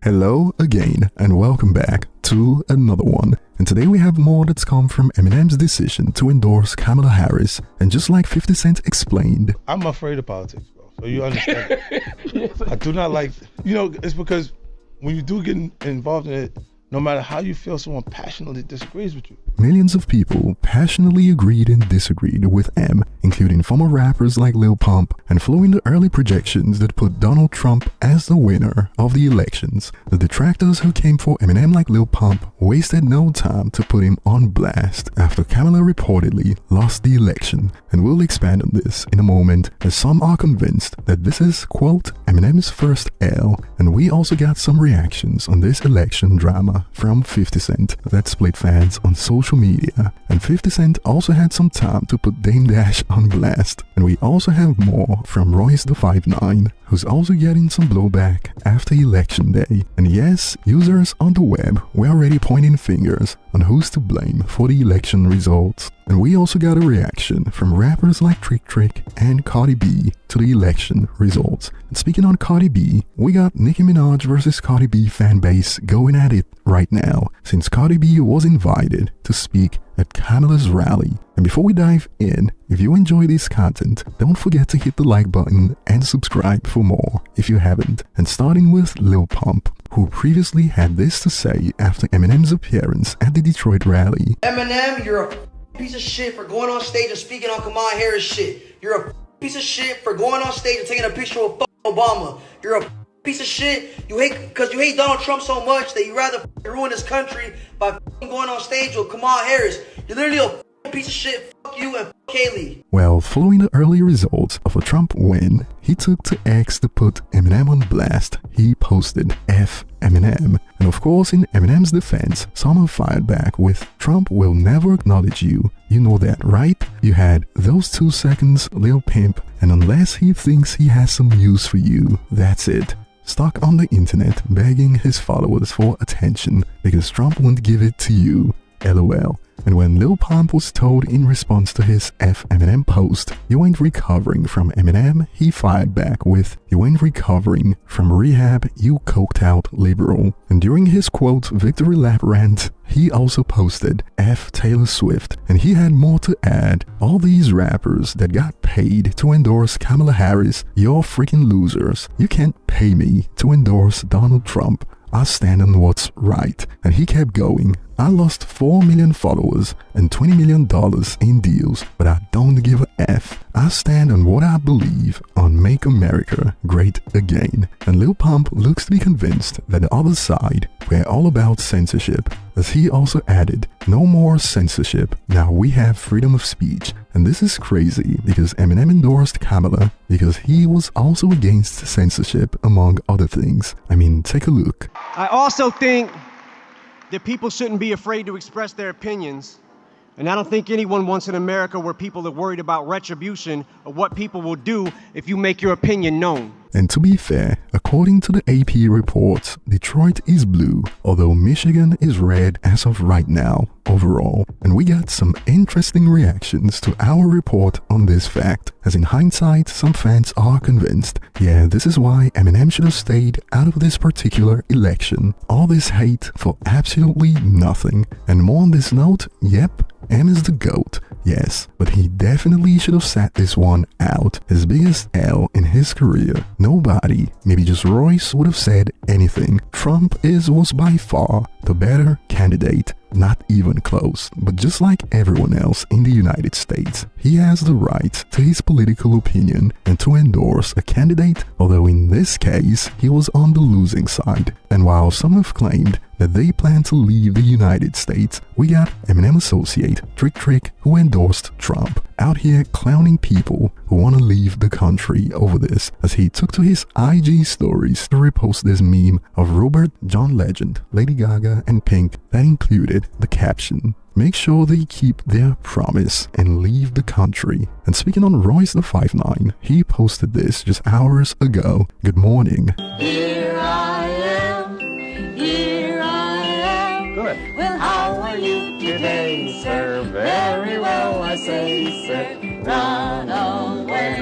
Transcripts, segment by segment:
Hello again and welcome back to another one. And today we have more that's come from Eminem's decision to endorse Kamala Harris. And just like 50 Cent explained, I'm afraid of politics, bro. So you understand. I do not like, it's because when you do get involved in it, no matter how you feel, someone passionately disagrees with you. Millions of people passionately agreed and disagreed with M, including former rappers like Lil Pump, and following the early projections that put Donald Trump as the winner of the elections. The detractors who came for Eminem like Lil Pump wasted no time to put him on blast after Kamala reportedly lost the election, and we'll expand on this in a moment, as some are convinced that this is, quote, Eminem's first L, and we also got some reactions on this election drama from 50 Cent that split fans on social media, and 50 Cent also had some time to put Dame Dash on blast. And we also have more from Royce the 5'9", who's also getting some blowback after election day. And yes, users on the web were already pointing fingers on who's to blame for the election results. And we also got a reaction from rappers like Trick and Cardi B to the election results. And speaking on Cardi B, we got Nicki Minaj versus Cardi B fan base going at it right now, since Cardi B was invited to speak at Kamala's rally. And before we dive in, if you enjoy this content, don't forget to hit the like button and subscribe for more if you haven't. And starting with Lil Pump, who previously had this to say after Eminem's appearance at the Detroit rally. Eminem, you're a piece of shit for going on stage and speaking on Kamala Harris shit. You're a piece of shit for going on stage and taking a picture with Obama. You're a piece of shit. You hate Donald Trump so much that you rather ruin this country by going on stage with Kamala Harris. You're literally a piece of shit. Fuck you and Kaylee. Well, following the early results of a Trump win, he took to X to put Eminem on blast. He posted F Eminem. And of course, in Eminem's defense, some have fired back with Trump will never acknowledge you. You know that, right? You had those 2 seconds, Lil Pimp, and unless he thinks he has some news for you, that's it. Stuck on the internet begging his followers for attention because Trump won't give it to you. LOL. And when Lil Pump was told in response to his F Eminem post, you ain't recovering from Eminem, he fired back with, you ain't recovering from rehab, you coked out liberal. And during his quote victory lap rant, he also posted F Taylor Swift, and he had more to add. All these rappers that got paid to endorse Kamala Harris, you're freaking losers. You can't pay me to endorse Donald Trump. I stand on what's right. And he kept going. I lost 4 million followers and $20 million in deals, but I don't give a F. I stand on what I believe on Make America Great Again. And Lil Pump looks to be convinced that the other side were all about censorship, as he also added, no more censorship, now we have freedom of speech. And this is crazy because Eminem endorsed Kamala because he was also against censorship, among other things. I mean, take a look. I also think that people shouldn't be afraid to express their opinions. And I don't think anyone wants an America where people are worried about retribution or what people will do if you make your opinion known. And to be fair, according to the AP reports, Detroit is blue, although Michigan is red as of right now, overall. And we got some interesting reactions to our report on this fact, as in hindsight, some fans are convinced, yeah, this is why Eminem should have stayed out of this particular election. All this hate for absolutely nothing. And more on this note, yep, M is the GOAT, yes, but he definitely should have sat this one out. His biggest L in his career. Nobody, maybe just Royce, would have said anything. Trump was by far the better candidate. Not even close. But just like everyone else in the United States, he has the right to his political opinion and to endorse a candidate, although in this case, he was on the losing side. And while some have claimed that they plan to leave the United States, we got Eminem associate Trick who endorsed Trump, out here clowning people who want to leave the country over this, as he took to his IG stories to repost this meme of Robert, John Legend, Lady Gaga, and Pink that included the caption, make sure they keep their promise and leave the country. And speaking on Royce the 5'9", he posted this just hours ago. Good morning. Here I am, here I am. Good. Well, how are you today, sir? Very well, I say, sir. Run away,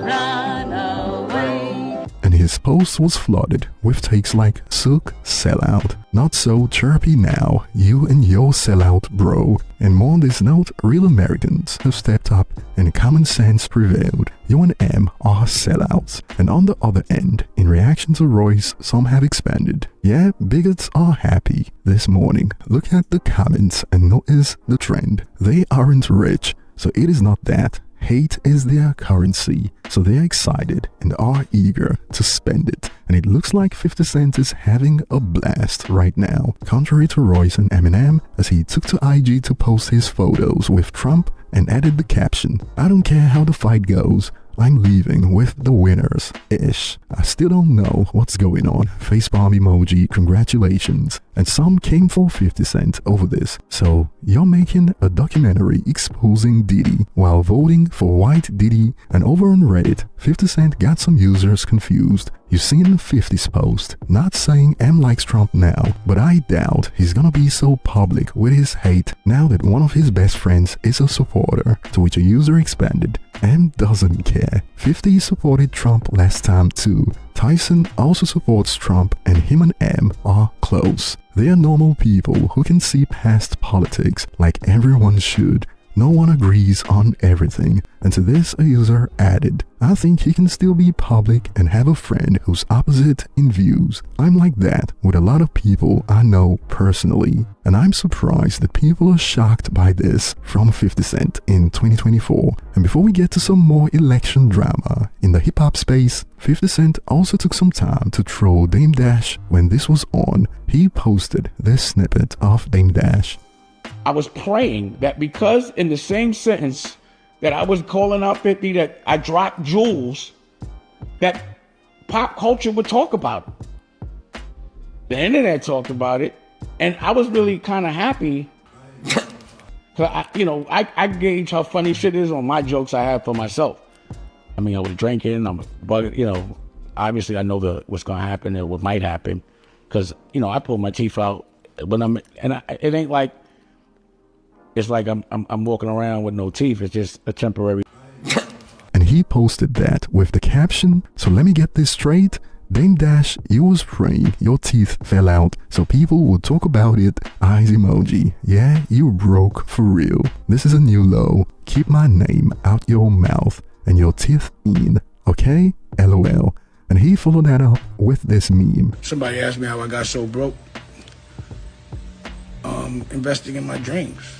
run away. And his his post was flooded with takes like "Sook, sellout," "Not so chirpy now, you and your sellout bro," and more on this note, real Americans have stepped up and common sense prevailed. You and M are sellouts. And on the other end, in reaction to Royce, some have expanded. Yeah, bigots are happy. This morning, look at the comments and notice the trend. They aren't rich, so it is not that. Hate is their currency, so they are excited and are eager to spend it. And it looks like 50 Cent is having a blast right now, contrary to Royce and Eminem, as he took to IG to post his photos with Trump and added the caption, "I don't care how the fight goes, I'm leaving with the winners." Ish. I still don't know what's going on. Facepalm emoji, congratulations. And some came for 50 Cent over this. So you're making a documentary exposing Diddy while voting for white Diddy, and over on Reddit, 50 Cent got some users confused. You've seen 50's post, not saying M likes Trump now, but I doubt he's gonna be so public with his hate now that one of his best friends is a supporter, to which a user expanded, M doesn't care. 50 supported Trump last time too. Tyson also supports Trump, and him and M are close. They are normal people who can see past politics like everyone should. No one agrees on everything. And to this, a user added, "I think he can still be public and have a friend who's opposite in views. I'm like that with a lot of people I know personally. And I'm surprised that people are shocked by this from 50 Cent in 2024. And before we get to some more election drama in the hip-hop space, 50 Cent also took some time to troll Dame Dash when this was on. He posted this snippet of Dame Dash. I was praying that because in the same sentence that I was calling out 50 that I dropped jewels, that pop culture would talk about it. The internet talked about it, and I was really kind of happy. I gauge how funny shit is on my jokes I have for myself. I mean, I was drinking, but obviously I know what's gonna happen and what might happen, because I pull my teeth out when it ain't like. It's like I'm walking around with no teeth. It's just a temporary. And he posted that with the caption, "So let me get this straight. Dame Dash, you was praying your teeth fell out so people would talk about it. Eyes emoji. Yeah, you broke for real. This is a new low. Keep my name out your mouth and your teeth in. Okay? LOL." And he followed that up with this meme. Somebody asked me how I got so broke. Investing in my dreams.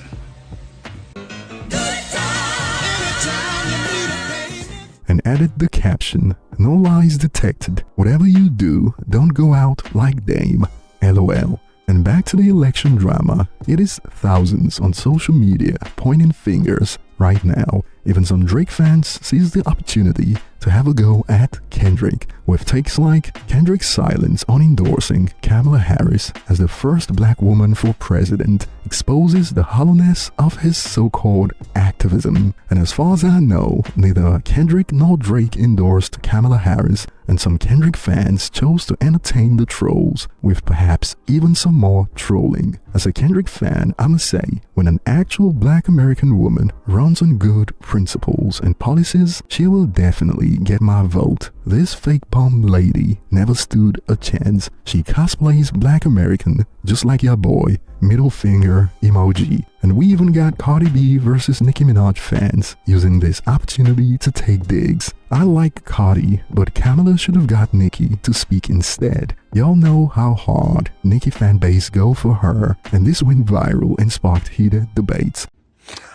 And added the caption, "No lies detected. Whatever you do, don't go out like Dame. LOL." And back to the election drama. It is thousands on social media pointing fingers right now. Even some Drake fans seize the opportunity to have a go at Kendrick, with takes like Kendrick's silence on endorsing Kamala Harris as the first black woman for president exposes the hollowness of his so-called activism. And as far as I know, neither Kendrick nor Drake endorsed Kamala Harris, and some Kendrick fans chose to entertain the trolls with perhaps even some more trolling. As a Kendrick fan, I must say, when an actual black American woman runs on good principles and policies, she will definitely get my vote. This fake bomb lady never stood a chance. She cosplays black American just like your boy. Middle finger emoji. And we even got Cardi B versus Nicki Minaj fans using this opportunity to take digs. I like Cardi, but Kamala should have got Nicki to speak instead. Y'all know how hard Nicki fanbase go for her, and this went viral and sparked heated debates.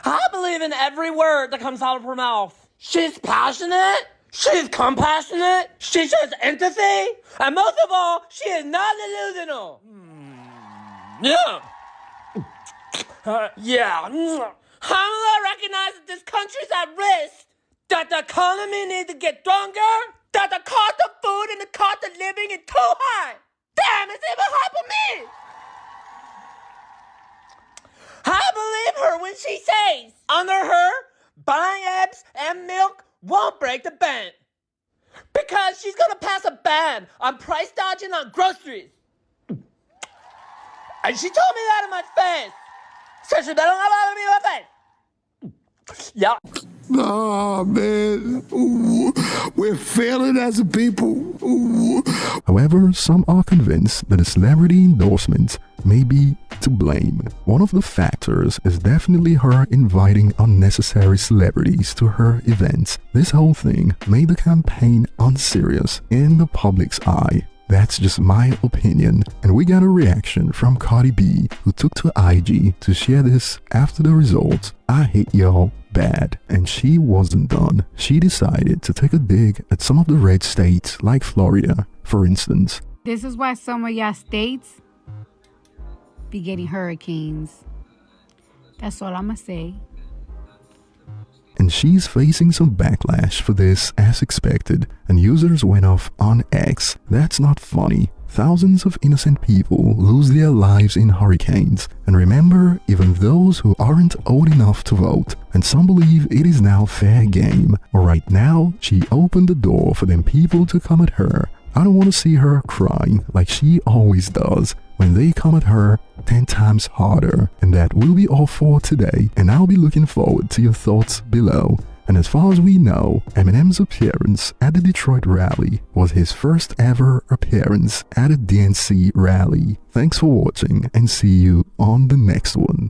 I believe in every word that comes out of her mouth. She's passionate, she's compassionate, she shows empathy, and most of all, she is not delusional. Yeah. Kamala recognizes that this country's at risk, that the economy needs to get stronger, that the cost of food and the cost of living is too high. Damn, it's even high for me. I believe her when she says, under her, buying eggs and milk won't break the bank. Because she's gonna pass a ban on price dodging on groceries. And she told me that in my face. So she better not bother me in my face. Yeah. Nah, man. Ooh, we're failing as a people. Ooh. However, some are convinced that a celebrity endorsement may be to blame. One of the factors is definitely her inviting unnecessary celebrities to her events. This whole thing made the campaign unserious in the public's eye. That's just my opinion, and we got a reaction from Cardi B, who took to IG to share this after the results. I hate y'all bad, and she wasn't done. She decided to take a dig at some of the red states like Florida, for instance. This is why some of y'all states be getting hurricanes. That's all I'ma say. And she's facing some backlash for this as expected, and users went off on X. That's not funny. Thousands of innocent people lose their lives in hurricanes. And remember, even those who aren't old enough to vote, and some believe it is now fair game. Right now, she opened the door for them people to come at her. I don't want to see her crying like she always does when they come at her 10 times harder. And that will be all for today, and I'll be looking forward to your thoughts below. And as far as we know, Eminem's appearance at the Detroit rally was his first ever appearance at a DNC rally. Thanks for watching, and see you on the next one.